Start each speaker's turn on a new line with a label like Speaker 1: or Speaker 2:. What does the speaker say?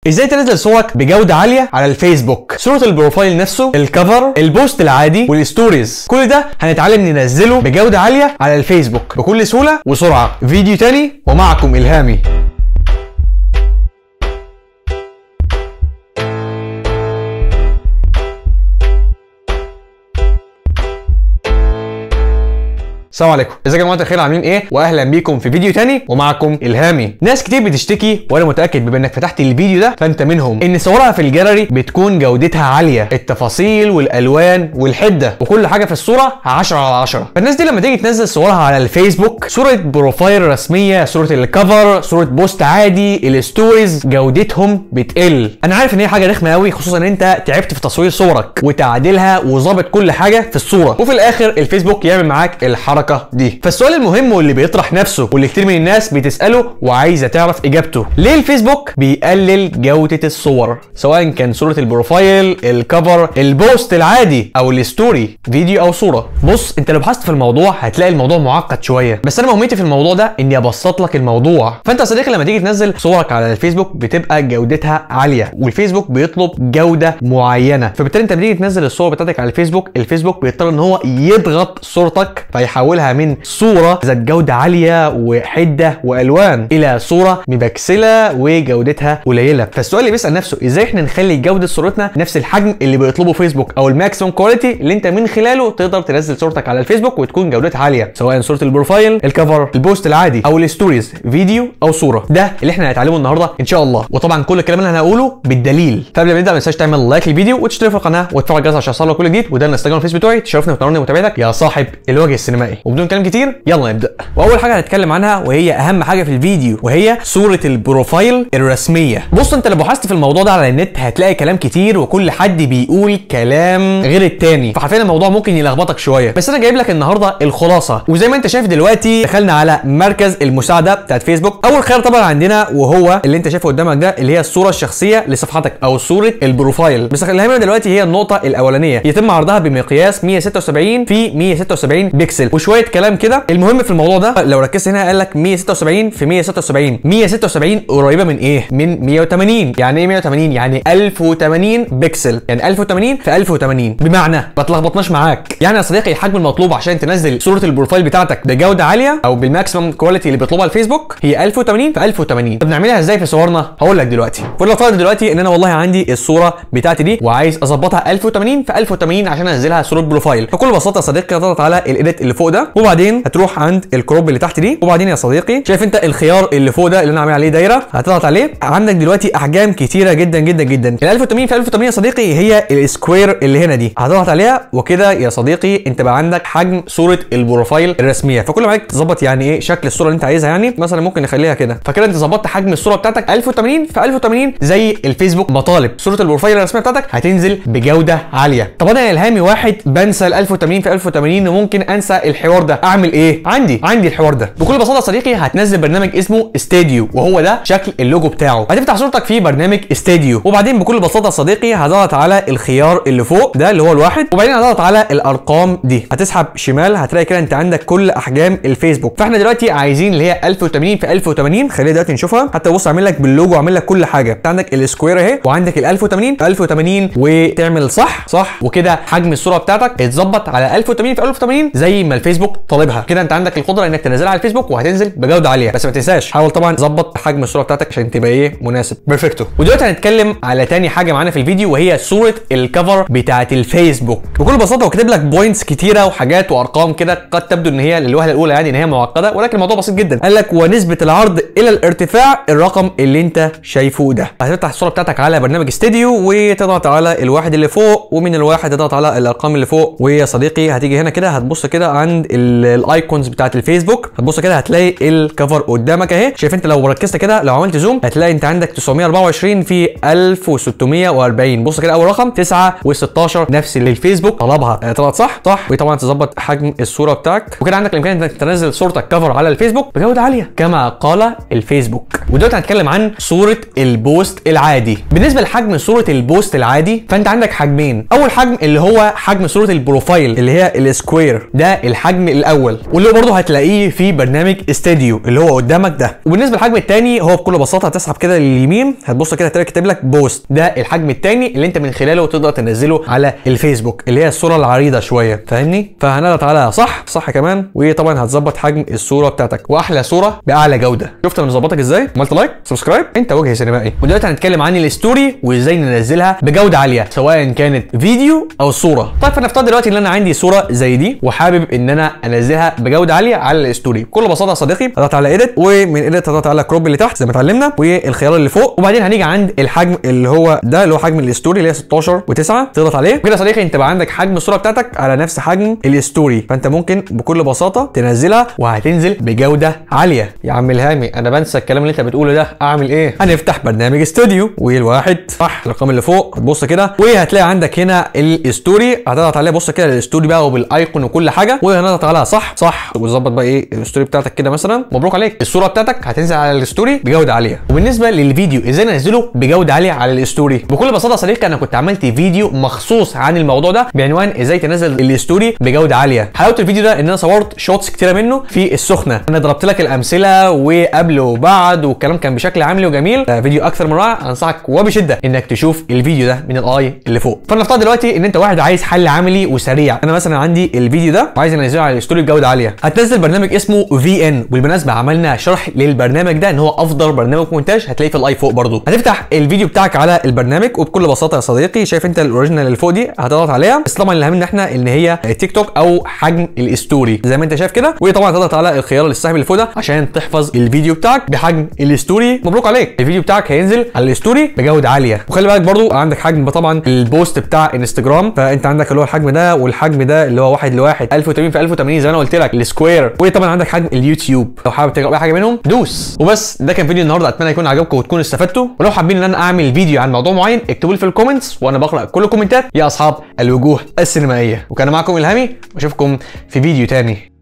Speaker 1: ازاي تنزل صورك بجوده عاليه على الفيسبوك، صوره البروفايل نفسه، الكفر، البوست العادي والستوريز، كل ده هنتعلم ننزله بجوده عاليه على الفيسبوك بكل سهوله وسرعه. فيديو تاني ومعكم إلهامي. السلام عليكم، ازيكم يا جماعه الخير، عاملين ايه؟ واهلا بيكم في فيديو تاني ومعكم إلهامي. ناس كتير بتشتكي وانا متاكد بما انك فتحت الفيديو ده فانت منهم، ان صورها في الجاليري بتكون جودتها عاليه، التفاصيل والالوان والحده وكل حاجه في الصوره 10 على 10. فالناس دي لما تيجي تنزل صورها على الفيسبوك، صوره بروفايل رسميه، صوره الكفر، صوره بوست عادي، الستوريز، جودتهم بتقل. انا عارف ان هي حاجه رخمه قوي، خصوصا ان انت تعبت في تصوير صورك وتعديلها وظابط كل حاجه في الصوره، وفي الاخر الفيسبوك يعمل معاك الحركه دي. فالسؤال المهم واللي بيطرح نفسه واللي كتير من الناس بتساله وعايزه تعرف اجابته، ليه الفيسبوك بيقلل جوده الصور؟ سواء كان صوره البروفايل، الكفر، البوست العادي او الستوري، فيديو او صوره. بص، انت لو بحثت في الموضوع هتلاقي الموضوع معقد شويه، بس انا مهمتي في الموضوع ده اني ابسط لك الموضوع. فانت يا صديقي لما تيجي تنزل صورك على الفيسبوك بتبقى جودتها عاليه، والفيسبوك بيطلب جوده معينه، فبالتالي انت بتيجي تنزل الصور بتاعتك على الفيسبوك، الفيسبوك بيضطر ان هو يضغط صورتك فيحولها من صوره ذات جوده عاليه وحده والوان الى صوره مبكسله وجودتها قليله. فالسؤال اللي بيسال نفسه، ازاي احنا نخلي جوده صورتنا نفس الحجم اللي بيطلبه فيسبوك او الماكسيمم كواليتي اللي انت من خلاله تقدر تنزل صورتك على الفيسبوك وتكون جودتها عاليه، سواء صوره البروفايل، الكفر، البوست العادي او الستوريز، فيديو او صوره. ده اللي احنا هنتعلمه النهارده ان شاء الله، وطبعا كل الكلام اللي انا هقوله بالدليل. فقبل ما نبدا ما تنساش تعمل لايك للفيديو وتشترك في القناه وتفعل الجرس عشان يوصلك كل جديد، وده الانستجرام والفيس بتوعي، تشرفني وتنورني ومتابعتك يا صاحب الوجه السينمائي. وبدون كلام كتير يلا نبدا. واول حاجه هنتكلم عنها وهي اهم حاجه في الفيديو، وهي صوره البروفايل الرسميه. بص، انت لو بحثت في الموضوع ده على النت هتلاقي كلام كتير وكل حد بيقول كلام غير التاني، فحرفيا الموضوع ممكن يلخبطك شويه، بس انا جايب لك النهارده الخلاصه. وزي ما انت شايف دلوقتي دخلنا على مركز المساعده بتاعت فيسبوك. اول خيار طبعا عندنا وهو اللي انت شايفه قدامك ده، اللي هي الصوره الشخصيه لصفحتك او صوره البروفايل. بس اللي هنا دلوقتي هي النقطه الاولانيه، يتم عرضها بمقياس 176 في 176 بكسل وشويه كلام كده. المهم في الموضوع ده لو ركزت هنا قال لك 176 في 176، 176 قريبه من ايه؟ من 180. يعني ايه 180؟ يعني 1080 بكسل، يعني 1080 في 1080. بمعنى ما تلخبطناش معاك، يعني يا صديقي الحجم المطلوب عشان تنزل صوره البروفايل بتاعتك بجوده عاليه او بالماكسيمم كواليتي اللي بيطلبها الفيسبوك هي 1080 في 1080. طب نعملها ازاي في صورنا؟ هقول لك دلوقتي. ونفترض دلوقتي ان انا والله عندي الصوره بتاعتي دي وعايز اظبطها 1080 في 1080 عشان انزلها صوره بروفايل. بكل بساطه يا صديقي هتضغط على الايديت اللي فوق ده، وبعدين هتروح عند الكروب اللي تحت دي، وبعدين يا صديقي شايف انت الخيار اللي فوق ده اللي انا عامل عليه دايره، هتضغط عليه. عندك دلوقتي احجام كتيره جدا جدا جدا. ال 1080 في 1080 يا صديقي هي السكوير اللي هنا دي، هتضغط عليها وكده يا صديقي انت بقى عندك حجم صوره البروفايل الرسميه. فكل ما عليك تظبط يعني ايه شكل الصوره اللي انت عايزها، يعني مثلا ممكن نخليها كده، فكده انت ظبطت حجم الصوره بتاعتك 1080 في 1080 زي الفيسبوك مطالب. صوره البروفايل الرسميه بتاعتك هتنزل بجوده عاليه. طب انا يا إلهامي واحد بنسى ال 1080 في 1080 وممكن انسى الحوار ده، اعمل ايه؟ عندي الحوار ده. بكل بساطه يا صديقي هتنزل برنامج اسمه استوديو، وهو ده شكل اللوجو بتاعه. هتفتح صورتك في برنامج استوديو، وبعدين بكل بساطه يا صديقي هتضغط على الخيار اللي فوق ده اللي هو الواحد، وبعدين هتضغط على الارقام دي، هتسحب شمال هتلاقي كده انت عندك كل احجام الفيسبوك. فاحنا دلوقتي عايزين اللي هي 1080 في 1080. خلينا دلوقتي نشوفها، حتى بص عامل لك باللوجو، عامل لك كل حاجه. انت عندك السكوير اهي، وعندك ال 1080 في 1080 وتعمل صح وكده حجم الصوره بتاعتك اتظبط على 1080 في 1080 زي ما الفيسبوك طالبها. كده انت عندك القدره انك تنزلها على الفيسبوك وهتنزل بجوده عاليه، بس ما تنساش حاول طبعا تظبط حجم الصوره بتاعتك عشان تبقى ايه مناسب بيرفكتو. ودلوقتي هنتكلم على تاني حاجه معانا في الفيديو، وهي صوره الكفر بتاعه الفيسبوك. بكل بساطه هو كاتب لك بوينتس كتيره وحاجات وارقام كده قد تبدو ان هي للوهله الاولى يعني ان هي معقده، ولكن الموضوع بسيط جدا. قال لك ونسبه العرض الى الارتفاع الرقم اللي انت شايفه ده. هتفتح الصوره بتاعتك على برنامج استوديو وتضغط على الواحد اللي فوق، ومن الواحد تضغط على الارقام اللي فوق، ويا صديقي هتيجي هنا كده هتبص كده عند الايكونز بتاعه الفيسبوك، هتبص كده هتلاقي الكفر قدامك اهي. شايف انت لو ركزت كده لو عملت زوم هتلاقي انت عندك 924 في 1640. بص كده اول رقم 9 و16 نفس اللي الفيسبوك طلبها. طلعت صح وطبعا تظبط حجم الصوره بتاعك، وكده عندك الامكانيه انك تنزل صورتك كفر على الفيسبوك بجوده عاليه كما قال الفيسبوك. ودلوقتي هنتكلم عن صوره البوست العادي. بالنسبه لحجم صوره البوست العادي فانت عندك حجمين. اول حجم اللي هو حجم صوره البروفايل اللي هي السكوير، ده الحجم الحجم الاول، واللي هو برضه هتلاقيه في برنامج استوديو اللي هو قدامك ده. وبالنسبه للحجم الثاني هو بكل بساطه هتسحب كده لليمين، هتبص كده هتلاقي كاتب لك بوست، ده الحجم الثاني اللي انت من خلاله تقدر تنزله على الفيسبوك، اللي هي الصوره العريضه شويه، فاهمني؟ فهنضغط على صح كمان، وطبعا هتظبط حجم الصوره بتاعتك، واحلى صوره باعلى جوده. شفت انا مظبطك ازاي؟ عملت لايك سبسكرايب، انت وجه سينمائي. ودلوقتي هنتكلم عن الستوري وازاي ننزلها بجوده عاليه سواء كانت فيديو او صوره. طيب فنفترض دلوقتي ان انا عندي صوره زي دي وحابب ان انا انزلها بجوده عاليه على الستوري. بكل بساطه يا صديقي هضغط على ايديت، ومن ايديت هضغط على كروب اللي تحت زي ما اتعلمنا، والخيار اللي فوق، وبعدين هنيجي عند الحجم اللي هو ده اللي هو حجم الستوري اللي هي 16 و9، تضغط عليه كده يا صديقي. انت بقى عندك حجم الصوره بتاعتك على نفس حجم الستوري، فانت ممكن بكل بساطه تنزلها وهتنزل بجوده عاليه. يا عم الهامي انا بنسى الكلام اللي انت بتقوله ده، اعمل ايه؟ هنفتح برنامج استوديو والواحد صح الرقم اللي فوق، هتبص كده وهتلاقي عندك هنا الستوري، هتضغط عليه بص كده الستوري بقى وبالايقون وكل حاجه، وهنضغط على صح وتظبط بقى ايه الستوري بتاعتك كده مثلا. مبروك عليك، الصوره بتاعتك هتنزل على الستوري بجوده عاليه. وبالنسبه للفيديو ازاي ننزله بجوده عاليه على الستوري؟ بكل بساطه يا صديقي انا كنت عملت فيديو مخصوص عن الموضوع ده بعنوان ازاي تنزل الستوري بجوده عاليه. حلاوه الفيديو ده ان انا صورت شوتس كتيره منه في السخنه، انا ضربت لك الامثله وقبل وبعد والكلام كان بشكل عملي وجميل، فيديو اكثر من رائع. انصحك وبشده انك تشوف الفيديو ده من الاي اللي فوق. فنفترض دلوقتي ان انت واحد عايز حل عملي وسريع، انا مثلا عندي الفيديو ده وعايز انزله على الستوري بجوده عاليه، هتنزل برنامج اسمه VN، وبالمناسبه عملنا شرح للبرنامج ده ان هو افضل برنامج مونتاج، هتلاقيه في الاي فوق برضو. هتفتح الفيديو بتاعك على البرنامج، وبكل بساطه يا صديقي شايف انت الاوريجينال اللي فوق دي هتضغط عليها، بس طبعا اللي هامنا احنا ان هي تيك توك او حجم الستوري زي ما انت شايف كده، وطبعا هتضغط على الخيار السحب اللي فوق ده عشان تحفظ الفيديو بتاعك بحجم الستوري. مبروك عليك، الفيديو بتاعك هينزل على الستوري بجوده عاليه. وخلي بالك برضو عندك حجم طبعا البوست بتاع انستجرام، فانت عندك اللي هو الحجم ده والحجم ده اللي هو 1 ل1 1080 في 1080 زي ما انا قلت لك السكوير، وطبعا عندك حجم اليوتيوب. لو حابب تجرب اي حاجه منهم دوس. وبس ده كان فيديو النهارده، اتمنى يكون عجبكم وتكونوا استفدتوا. ولو حابين ان انا اعمل فيديو عن موضوع معين اكتبوا لي في الكومنتس وانا بقرا كل الكومنتات يا اصحاب الوجوه السينمائيه. وكان معكم الهامي واشوفكم في فيديو تاني.